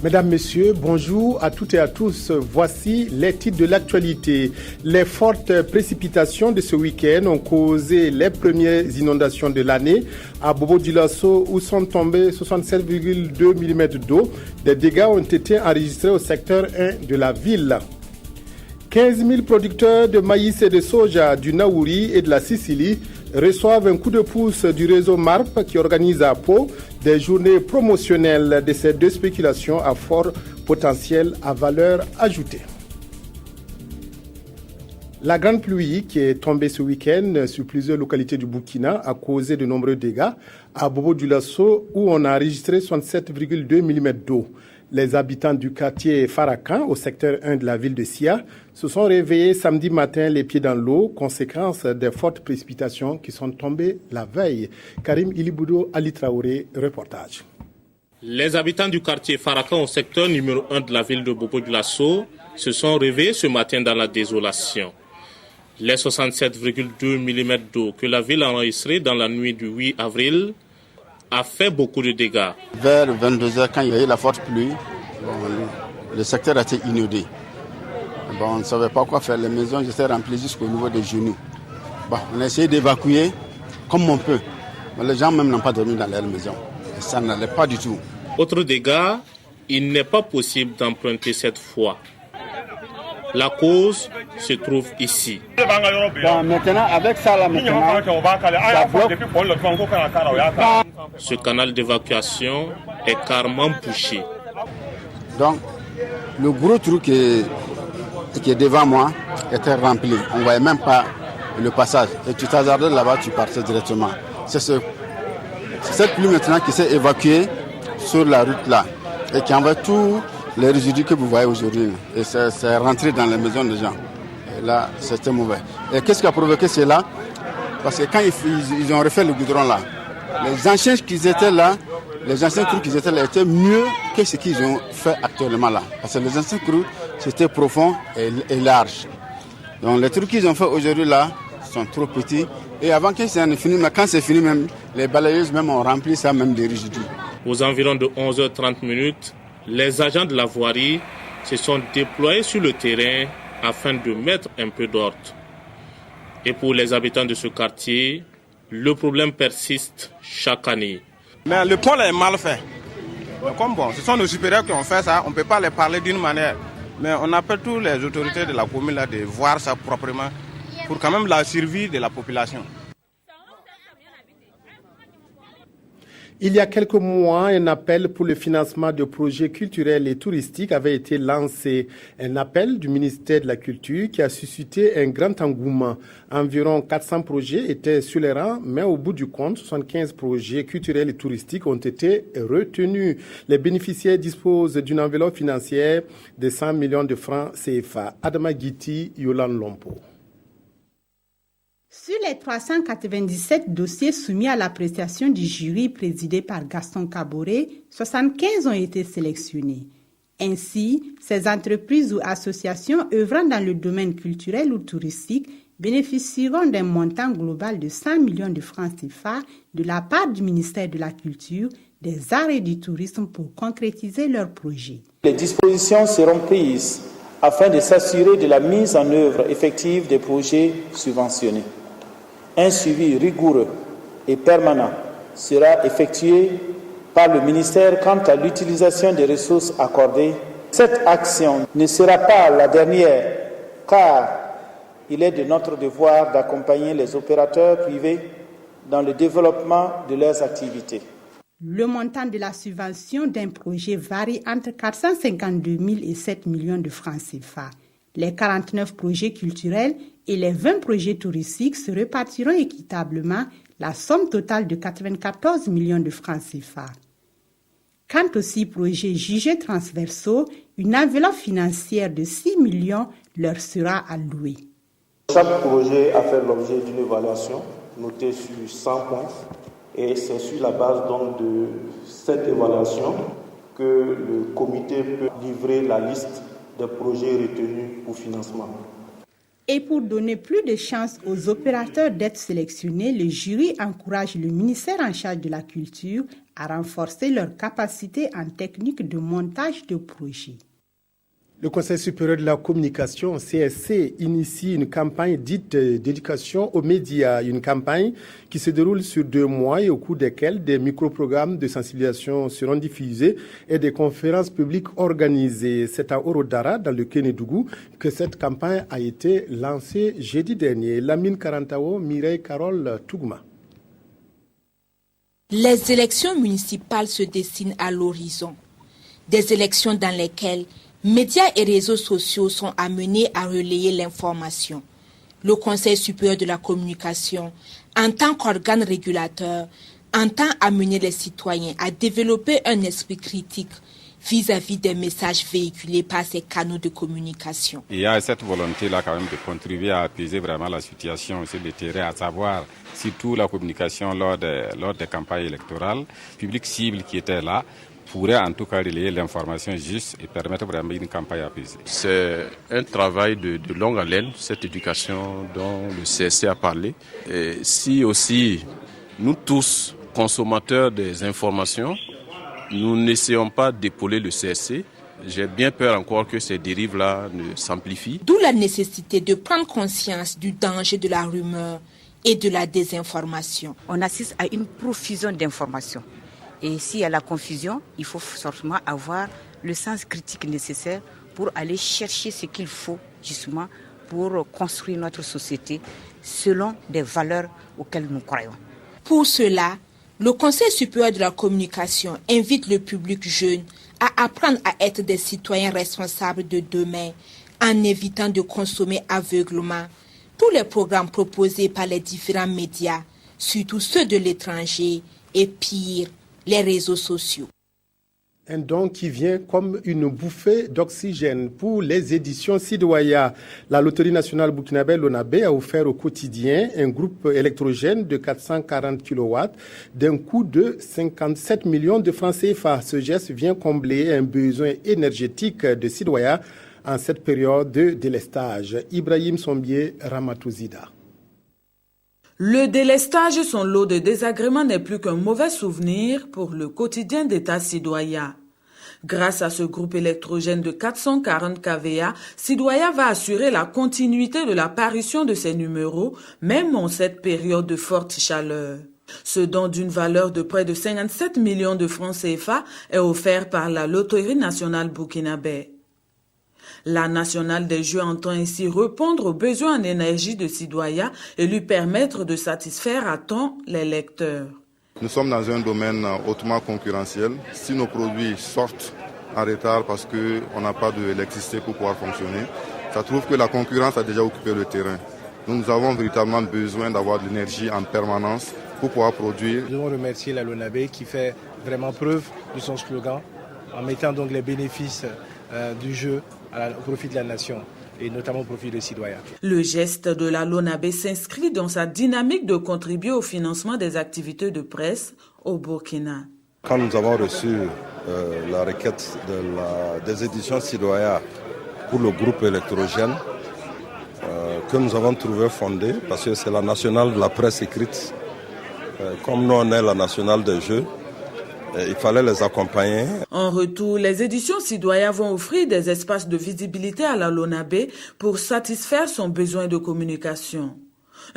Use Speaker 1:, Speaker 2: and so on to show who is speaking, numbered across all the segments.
Speaker 1: Mesdames, Messieurs, bonjour à toutes et à tous. Voici les titres de l'actualité. Les fortes précipitations de ce week-end ont causé les premières inondations de l'année à Bobo-Dioulasso où sont tombés 67,2 mm d'eau. Des dégâts ont été enregistrés au secteur 1 de la ville. 15 000 producteurs de maïs et de soja du Naouri et de la Sicile reçoivent un coup de pouce du réseau MARP qui organise à Pau des journées promotionnelles de ces deux spéculations à fort potentiel à valeur ajoutée. La grande pluie qui est tombée ce week-end sur plusieurs localités du Burkina a causé de nombreux dégâts à Bobo-Dioulasso où on a enregistré 67,2 mm d'eau. Les habitants du quartier Farakan, au secteur 1 de la ville de Sia, se sont réveillés samedi matin les pieds dans l'eau, conséquence des fortes précipitations qui sont tombées la veille. Karim Iliboudo, Ali Traoré, reportage.
Speaker 2: Les habitants du quartier Farakan, au secteur numéro 1 de la ville de Bobo-Dioulasso, se sont réveillés ce matin dans la désolation. Les 67,2 mm d'eau que la ville a enregistré dans la nuit du 8 avril a fait beaucoup de dégâts.
Speaker 3: Vers 22h, quand il y a eu la forte pluie, le secteur a été inondé. On ne savait pas quoi faire. Les maisons étaient remplies jusqu'au niveau des genoux. On a essayé d'évacuer comme on peut. Mais les gens même n'ont pas dormi dans leur maison. Et ça n'allait pas du tout.
Speaker 2: Autre dégât, il n'est pas possible d'emprunter cette fois. La cause se trouve ici.
Speaker 3: Maintenant, avec ça, ça bloque.
Speaker 2: Ce canal d'évacuation est carrément bouché.
Speaker 3: Donc, le gros trou qui est devant moi était rempli. On ne voyait même pas le passage. Et tu t'hasardais là-bas, tu partais directement. C'est cette pluie maintenant qui s'est évacuée sur la route là et qui envoie tout les résidus que vous voyez aujourd'hui. Et c'est rentré dans les maisons des gens. Et là, c'était mauvais. Et qu'est-ce qui a provoqué cela? Parce que quand ils ont refait le goudron là, les anciens qui étaient là, les anciens trous qui étaient là étaient mieux que ce qu'ils ont fait actuellement là. Parce que les anciens trous, c'était profond et large. Donc les trous qu'ils ont fait aujourd'hui là sont trop petits. Et avant que ça ne finisse, mais quand c'est fini même, les balayeuses même ont rempli ça même des résidus.
Speaker 2: Aux environs de 11h30, les agents de la voirie se sont déployés sur le terrain afin de mettre un peu d'ordre. Et pour les habitants de ce quartier, le problème persiste chaque année.
Speaker 4: Mais le pont là est mal fait. Comme ce sont nos supérieurs qui ont fait ça, on ne peut pas les parler d'une manière. Mais on appelle toutes les autorités de la commune là de voir ça proprement pour quand même la survie de la population.
Speaker 1: Il y a quelques mois, un appel pour le financement de projets culturels et touristiques avait été lancé. Un appel du ministère de la Culture qui a suscité un grand engouement. Environ 400 projets étaient sur les rangs, mais au bout du compte, 75 projets culturels et touristiques ont été retenus. Les bénéficiaires disposent d'une enveloppe financière de 100 millions de francs CFA. Adama Guiti, Yolande Lompo.
Speaker 5: Sur les 397 dossiers soumis à l'appréciation du jury présidé par Gaston Kaboré, 75 ont été sélectionnés. Ainsi, ces entreprises ou associations œuvrant dans le domaine culturel ou touristique bénéficieront d'un montant global de 100 millions de francs CFA de la part du ministère de la Culture, des Arts et du Tourisme pour concrétiser leurs projets.
Speaker 6: Les dispositions seront prises afin de s'assurer de la mise en œuvre effective des projets subventionnés. Un suivi rigoureux et permanent sera effectué par le ministère quant à l'utilisation des ressources accordées. Cette action ne sera pas la dernière, car il est de notre devoir d'accompagner les opérateurs privés dans le développement de leurs activités.
Speaker 5: Le montant de la subvention d'un projet varie entre 452 000 et 7 millions de francs CFA. Les 49 projets culturels et les 20 projets touristiques se répartiront équitablement la somme totale de 94 millions de francs CFA. Quant aux 6 projets jugés transversaux, une enveloppe financière de 6 millions leur sera allouée.
Speaker 6: Chaque projet a fait l'objet d'une évaluation notée sur 100 points et c'est sur la base donc de cette évaluation que le comité peut livrer la liste des projets retenus pour financement.
Speaker 5: Et pour donner plus de chances aux opérateurs d'être sélectionnés, le jury encourage le ministère en charge de la culture à renforcer leurs capacités en technique de montage de projets.
Speaker 1: Le Conseil supérieur de la communication, CSC, initie une campagne dite d'éducation aux médias, une campagne qui se déroule sur 2 mois et au cours desquels des micro-programmes de sensibilisation seront diffusés et des conférences publiques organisées. C'est à Orodara, dans le Kénédougou, que cette campagne a été lancée jeudi dernier. Lamine Karantao, Mireille Carole Tougma.
Speaker 7: Les élections municipales se dessinent à l'horizon. Des élections dans lesquelles médias et réseaux sociaux sont amenés à relayer l'information. Le Conseil supérieur de la communication, en tant qu'organe régulateur, entend amener les citoyens à développer un esprit critique vis-à-vis des messages véhiculés par ces canaux de communication.
Speaker 8: Il y a cette volonté-là quand même de contribuer à apaiser vraiment la situation sur le terrain, à savoir surtout la communication lors des campagnes électorales. Le public cible qui était là pourrait en tout cas relayer l'information juste et permettre vraiment une campagne apaisée.
Speaker 9: C'est un travail de longue haleine, cette éducation dont le CSC a parlé. Et si aussi nous tous, consommateurs des informations, nous n'essayons pas d'épauler le CSC, j'ai bien peur encore que ces dérives-là ne s'amplifient.
Speaker 7: D'où la nécessité de prendre conscience du danger de la rumeur et de la désinformation.
Speaker 10: On assiste à une profusion d'informations. Et s'il y a la confusion, il faut forcément avoir le sens critique nécessaire pour aller chercher ce qu'il faut justement pour construire notre société selon des valeurs auxquelles nous croyons.
Speaker 7: Pour cela, le Conseil supérieur de la communication invite le public jeune à apprendre à être des citoyens responsables de demain en évitant de consommer aveuglement tous les programmes proposés par les différents médias, surtout ceux de l'étranger et pire, les réseaux sociaux.
Speaker 1: Un don qui vient comme une bouffée d'oxygène pour les éditions Sidouaya. La Loterie nationale burkinabé Lonabé a offert au quotidien un groupe électrogène de 440 kW d'un coût de 57 millions de francs CFA. Ce geste vient combler un besoin énergétique de Sidouaya en cette période de délestage. Ibrahim Sombier Ramatouzida.
Speaker 11: Le délestage, son lot de désagréments, n'est plus qu'un mauvais souvenir pour le quotidien d'État Sidouaya. Grâce à ce groupe électrogène de 440 kVA, Sidouaya va assurer la continuité de l'apparition de ses numéros, même en cette période de forte chaleur. Ce don d'une valeur de près de 57 millions de francs CFA est offert par la Loterie nationale burkinabé. La nationale des jeux entend ainsi répondre aux besoins en énergie de Sidouaya et lui permettre de satisfaire à temps les lecteurs.
Speaker 12: Nous sommes dans un domaine hautement concurrentiel. Si nos produits sortent en retard parce qu'on n'a pas d'électricité pour pouvoir fonctionner, ça trouve que la concurrence a déjà occupé le terrain. Nous avons véritablement besoin d'avoir de l'énergie en permanence pour pouvoir produire.
Speaker 13: Nous devons remercier la Lonabé qui fait vraiment preuve de son slogan en mettant donc les bénéfices du jeu au profit de la nation et notamment au profit des citoyens.
Speaker 11: Le geste de la Lonabé s'inscrit dans sa dynamique de contribuer au financement des activités de presse au Burkina.
Speaker 14: Quand nous avons reçu la requête des éditions Sidouaya pour le groupe électrogène, que nous avons trouvé fondé, parce que c'est la nationale de la presse écrite, comme nous on est la nationale des jeux, il fallait les accompagner. En
Speaker 11: retour, les éditions Sidouaya vont offrir des espaces de visibilité à la Lonabé pour satisfaire son besoin de communication.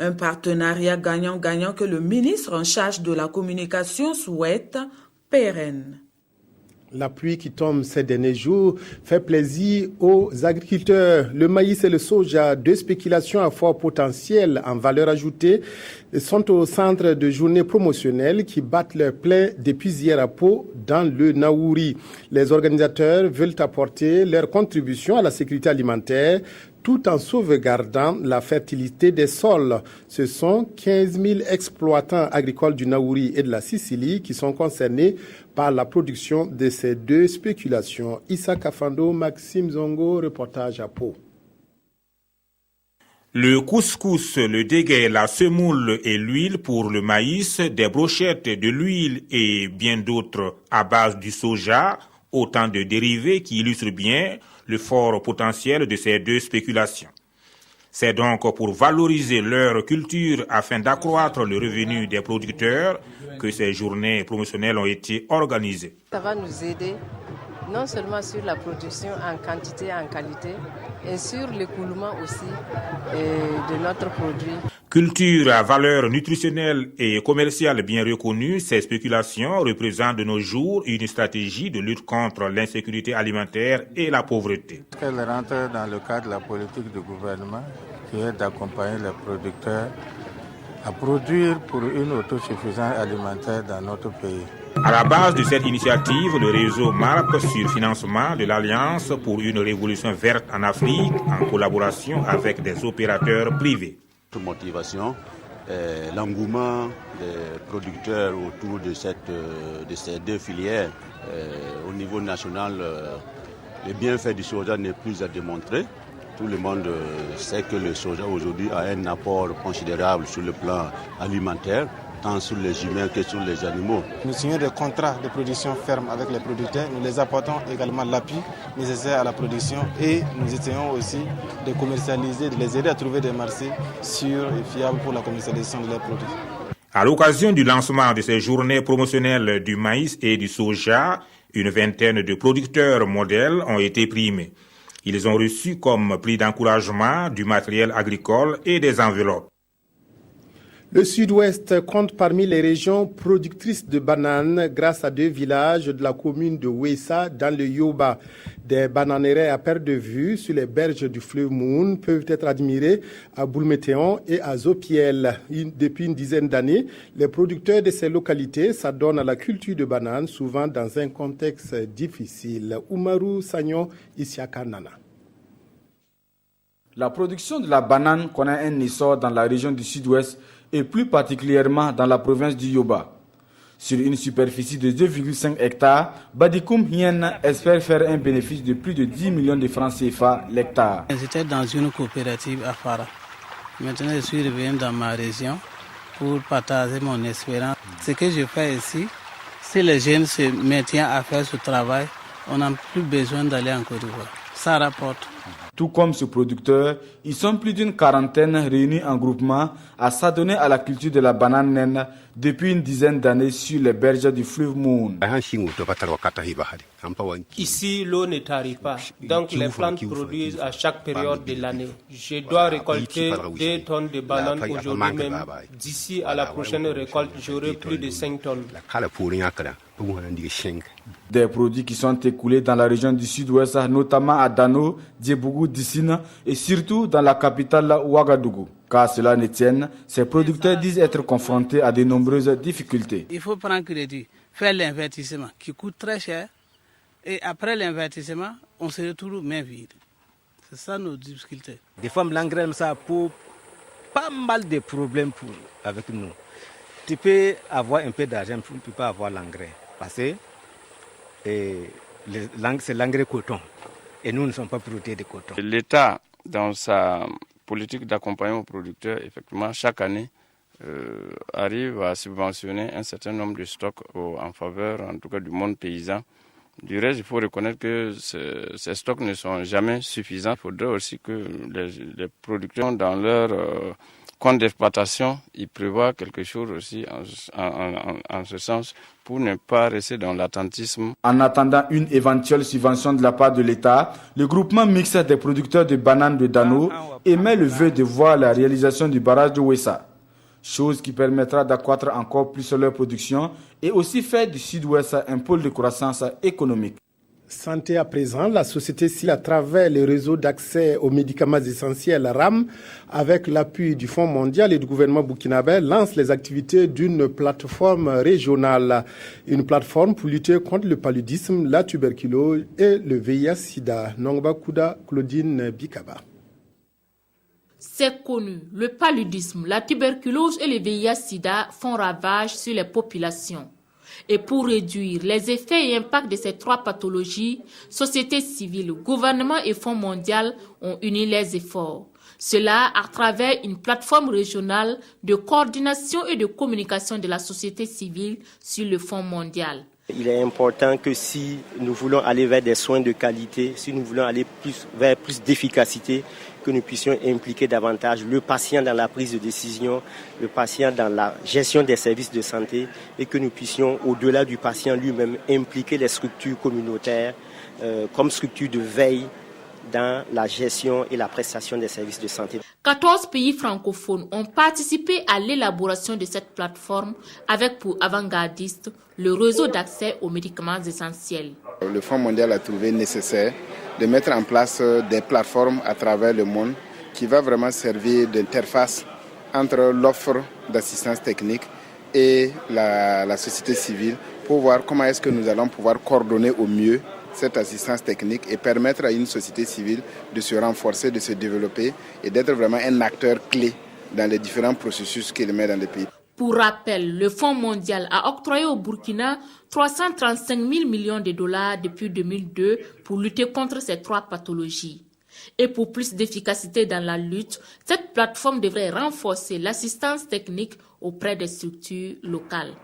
Speaker 11: Un partenariat gagnant-gagnant que le ministre en charge de la communication souhaite pérenne.
Speaker 1: La pluie qui tombe ces derniers jours fait plaisir aux agriculteurs. Le maïs et le soja, deux spéculations à fort potentiel en valeur ajoutée, sont au centre de journées promotionnelles qui battent leur plein depuis hier à Pau dans le Naouri. Les organisateurs veulent apporter leur contribution à la sécurité alimentaire tout en sauvegardant la fertilité des sols. Ce sont 15 000 exploitants agricoles du Naouri et de la Sicile qui sont concernés par la production de ces deux spéculations. Issa Kafando, Maxime Zongo, reportage à Pau.
Speaker 15: Le couscous, le déguet, la semoule et l'huile pour le maïs, des brochettes, de l'huile et bien d'autres à base du soja, autant de dérivés qui illustrent bien le fort potentiel de ces deux spéculations. C'est donc pour valoriser leur culture afin d'accroître le revenu des producteurs que ces journées promotionnelles ont été organisées.
Speaker 16: Ça va nous aider non seulement sur la production en quantité et en qualité, et sur l'écoulement aussi de notre produit.
Speaker 15: Culture à valeur nutritionnelle et commerciale bien reconnue, ces spéculations représentent de nos jours une stratégie de lutte contre l'insécurité alimentaire et la pauvreté.
Speaker 17: Elle rentre dans le cadre de la politique du gouvernement qui est d'accompagner les producteurs à produire pour une autosuffisance alimentaire dans notre pays.
Speaker 15: À la base de cette initiative, le réseau MARP sur financement de l'Alliance pour une révolution verte en Afrique en collaboration avec des opérateurs privés.
Speaker 18: Motivation, l'engouement des producteurs autour de ces deux filières. Au niveau national, les bienfaits du soja n'est plus à démontrer. Tout le monde sait que le soja aujourd'hui a un apport considérable sur le plan alimentaire, tant sur les humains que sur les animaux.
Speaker 13: Nous signons des contrats de production ferme avec les producteurs. Nous les apportons également l'appui nécessaire à la production et nous essayons aussi de commercialiser, de les aider à trouver des marchés sûrs et fiables pour la commercialisation de leurs produits.
Speaker 15: À l'occasion du lancement de ces journées promotionnelles du maïs et du soja, une vingtaine de producteurs modèles ont été primés. Ils ont reçu comme prix d'encouragement du matériel agricole et des enveloppes.
Speaker 1: Le Sud-Ouest compte parmi les régions productrices de bananes grâce à 2 villages de la commune de Ouessa dans le Yoba. Des bananeraies à perte de vue sur les berges du fleuve Moune peuvent être admirées à Boulmétéon et à Zopiel. Depuis une dizaine d'années, les producteurs de ces localités s'adonnent à la culture de bananes, souvent dans un contexte difficile. Oumarou Sagnon, Isiaka Nana.
Speaker 19: La production de la banane connaît un essor dans la région du Sud-Ouest et plus particulièrement dans la province du Yoba. Sur une superficie de 2,5 hectares, Badikoum Hien espère faire un bénéfice de plus de 10 millions de francs CFA l'hectare.
Speaker 20: J'étais dans une coopérative à Fara. Maintenant, je suis revenu dans ma région pour partager mon expérience. Ce que je fais ici, si les jeunes se maintiennent à faire ce travail, on n'a plus besoin d'aller en Côte d'Ivoire. Ça rapporte.
Speaker 19: Tout comme ce producteur, ils sont plus d'une quarantaine réunis en groupement à s'adonner à la culture de la banane naine depuis une dizaine d'années sur les berges du fleuve Moune.
Speaker 21: Ici, l'eau ne tarit pas, donc les plantes produisent à chaque période de l'année. Je dois récolter 2 tonnes de bananes aujourd'hui même. D'ici à la prochaine récolte, j'aurai plus de 5 tonnes.
Speaker 19: Des produits qui sont écoulés dans la région du Sud-Ouest, notamment à Dano, Djebougou, Dissina et surtout dans la capitale Ouagadougou. Car cela ne tienne, ces producteurs disent être confrontés à de nombreuses difficultés.
Speaker 20: Il faut prendre crédit, faire l'investissement qui coûte très cher et après l'investissement, on se retrouve main vide. C'est ça nos difficultés.
Speaker 22: Des fois, l'engrais, ça pose pas mal de problèmes avec nous. Tu peux avoir un peu d'argent, tu ne peux pas avoir l'engrais. Parce que c'est l'engrais coton. Et nous ne sommes pas producteurs de coton.
Speaker 23: L'État, dans sa politique d'accompagnement aux producteurs, effectivement, chaque année, arrive à subventionner un certain nombre de stocks en faveur, en tout cas, du monde paysan. Du reste, il faut reconnaître que ces stocks ne sont jamais suffisants. Il faudrait aussi que les producteurs, dans leur compte d'exploitation, ils prévoient quelque chose aussi en ce sens pour ne pas rester dans l'attentisme.
Speaker 19: En attendant une éventuelle subvention de la part de l'État, le groupement mixte des producteurs de bananes de Dano émet le vœu de voir la réalisation du barrage de Ouessa, chose qui permettra d'accroître encore plus leur production et aussi faire du Sud-Ouest un pôle de croissance économique.
Speaker 1: Santé à présent, la société civile à travers le réseau d'accès aux médicaments essentiels RAM, avec l'appui du Fonds mondial et du gouvernement burkinabé, lance les activités d'une plateforme régionale. Une plateforme pour lutter contre le paludisme, la tuberculose et le VIH-Sida. Nongba Kouda, Claudine Bikaba.
Speaker 24: C'est connu, le paludisme, la tuberculose et le VIH-Sida font ravage sur les populations. Et pour réduire les effets et impacts de ces 3 pathologies, société civile, gouvernement et Fonds mondial ont uni les efforts. Cela à travers une plateforme régionale de coordination et de communication de la société civile sur le Fonds mondial.
Speaker 2: Il est important que si nous voulons aller vers des soins de qualité, si nous voulons aller vers plus d'efficacité, que nous puissions impliquer davantage le patient dans la prise de décision, le patient dans la gestion des services de santé et que nous puissions, au-delà du patient lui-même, impliquer les structures communautaires comme structures de veille dans la gestion et la prestation des services de santé.
Speaker 24: 14 pays francophones ont participé à l'élaboration de cette plateforme avec pour avant-gardiste le réseau d'accès aux médicaments essentiels.
Speaker 3: Le Fonds mondial a trouvé nécessaire de mettre en place des plateformes à travers le monde qui va vraiment servir d'interface entre l'offre d'assistance technique et la société civile pour voir comment est-ce que nous allons pouvoir coordonner au mieux cette assistance technique et permettre à une société civile de se renforcer, de se développer et d'être vraiment un acteur clé dans les différents processus qu'il met dans les pays.
Speaker 24: Pour rappel, le Fonds mondial a octroyé au Burkina 335 000 millions de dollars depuis 2002 pour lutter contre ces 3 pathologies. Et pour plus d'efficacité dans la lutte, cette plateforme devrait renforcer l'assistance technique auprès des structures locales.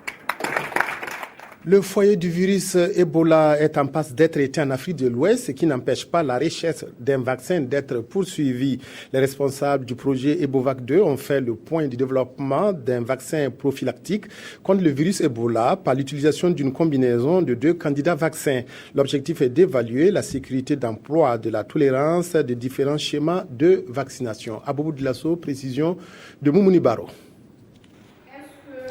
Speaker 1: Le foyer du virus Ebola est en passe d'être éteint en Afrique de l'Ouest, ce qui n'empêche pas la recherche d'un vaccin d'être poursuivie. Les responsables du projet Ebovac 2 ont fait le point du développement d'un vaccin prophylactique contre le virus Ebola par l'utilisation d'une combinaison de 2 candidats vaccins. L'objectif est d'évaluer la sécurité d'emploi de la tolérance des différents schémas de vaccination. Aboubou Dilasso, précision de Moumouni Baro.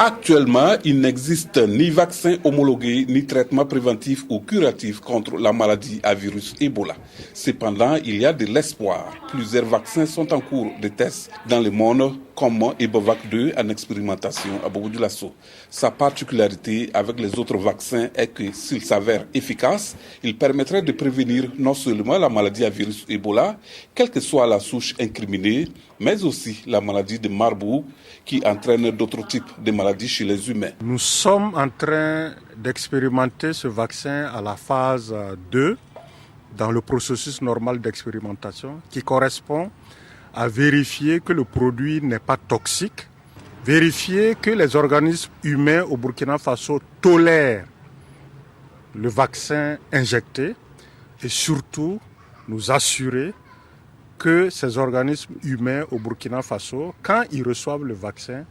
Speaker 4: Actuellement, il n'existe ni vaccin homologué, ni traitement préventif ou curatif contre la maladie à virus Ebola. Cependant, il y a de l'espoir. Plusieurs vaccins sont en cours de tests dans le monde, comme Ebovac 2 en expérimentation à Bobo Dioulasso. Sa particularité avec les autres vaccins est que s'il s'avère efficace, il permettrait de prévenir non seulement la maladie à virus Ebola, quelle que soit la souche incriminée, mais aussi la maladie de Marburg qui entraîne d'autres types de maladies chez les humains.
Speaker 6: Nous sommes en train d'expérimenter ce vaccin à la phase 2 dans le processus normal d'expérimentation qui correspond à vérifier que le produit n'est pas toxique, vérifier que les organismes humains au Burkina Faso tolèrent le vaccin injecté et surtout nous assurer que ces organismes humains au Burkina Faso, quand ils reçoivent le vaccin,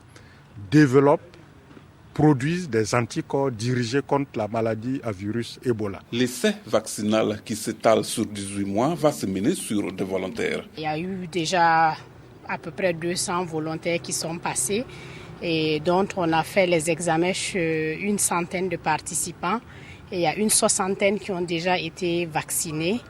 Speaker 6: produisent des anticorps dirigés contre la maladie à virus Ebola.
Speaker 4: L'essai vaccinal qui s'étale sur 18 mois va se mener sur des volontaires.
Speaker 25: Il y a eu déjà à peu près 200 volontaires qui sont passés et dont on a fait les examens chez une centaine de participants. Et il y a une 60aine qui ont déjà été vaccinés.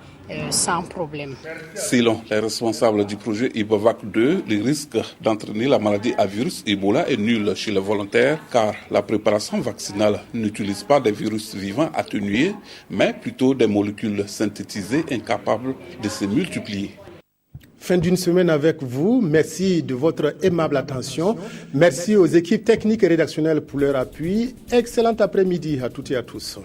Speaker 25: Sans problème.
Speaker 4: Selon les responsables du projet Ebovac 2, le risque d'entraîner la maladie à virus Ebola est nul chez les volontaires car la préparation vaccinale n'utilise pas des virus vivants atténués, mais plutôt des molécules synthétisées incapables de se multiplier.
Speaker 1: Fin d'une semaine avec vous. Merci de votre aimable attention. Merci aux équipes techniques et rédactionnelles pour leur appui. Excellent après-midi à toutes et à tous.